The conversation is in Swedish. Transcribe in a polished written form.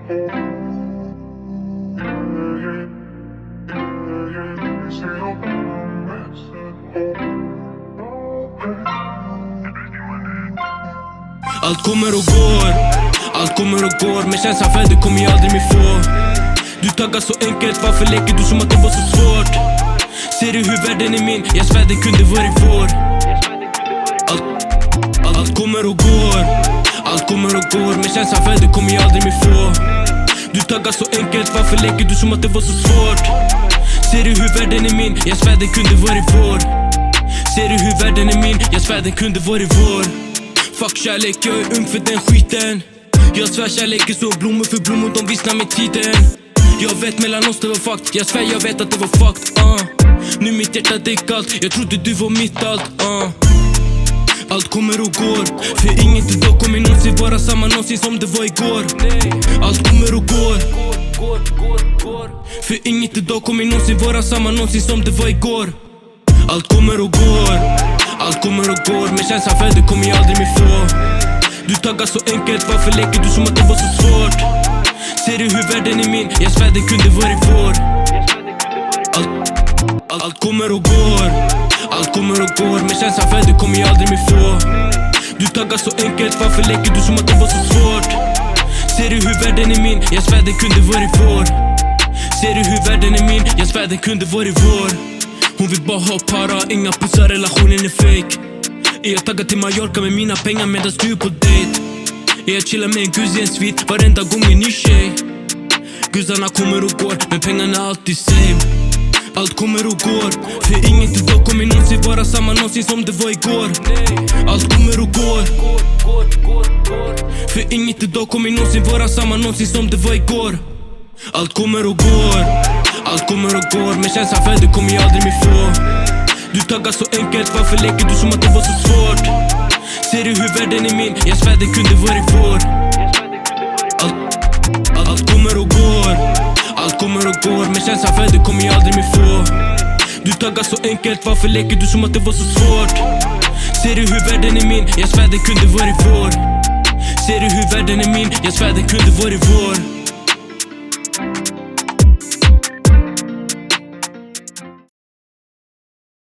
Allt kommer och går, allt kommer och går. Men känslan för det kommer jag aldrig mer få. Du taggar så enkelt, varför leker du som att det var så svårt? Ser du hur världen är min? Jag svär den kunde varit vår. Allt kommer och går, allt kommer och går. Men känslan för det kommer jag aldrig mer få. Du taggar så enkelt, varför leker du som att det var så svårt? Ser du hur världen är min? Jag svär den kunde varit vår. Ser du hur världen är min? Jag svär den kunde varit vår. Fuck kärlek, jag är ung för den skiten. Jag svär kärlek är så blommor för blommor, de vissnar med tiden. Jag vet mellan oss det var fucked, jag svär jag vet att det var fucked. Nu mitt hjärta det är kallt, jag trodde du var mitt allt. Allt kommer och går, för inget idag kommer någonsin vara samma någonsin som det var igår. Allt kommer och går, för inget idag kommer någonsin vara samma någonsin som det var igår. Allt kommer och går, allt kommer och går. Men känslan för det kommer jag aldrig mer få. Du taggar så enkelt, varför leker du som att det var så svårt? Ser du hur världen är min? Jag svär den kunde varit vår. Allt kommer och går, allt kommer och går. Men känslan för det kommer jag aldrig mer få. Du taggar så enkelt, varför leker du som att det var så svårt? Ser du hur världen är min? Jag svär den kunde varit vår. Ser du hur världen är min? Jag svär den kunde varit vår. Hon vill bara ha para, inga pussar, relationen är fake. Är jag taggad till Mallorca med mina pengar medan du är på date? Är jag chillar med en guzz i en svit varenda gång en ny tjej? Guzzarna kommer och går, men pengarna är alltid same. Allt kommer och går, för inget idag kommer någonsin vara samma någonsin som det var igår. Allt kommer och går, för inget idag kommer någonsin vara samma någonsin som det var igår. Allt kommer och går, allt kommer och går. Men känslan för det kommer jag aldrig mer få. Du taggar så enkelt, varför leker du som att det var så svårt? Ser du hur världen är min? Jag svär den kunde varit vår. Allt kommer och går, allt kommer och går. Men känslan för det kommer jag aldrig mer få. Du taggar så enkelt, varför leker du som att det var så svårt? Ser du hur världen är min? Jag svär den kunde varit vår. Ser du hur världen är min? Jag svär den kunde varit vår.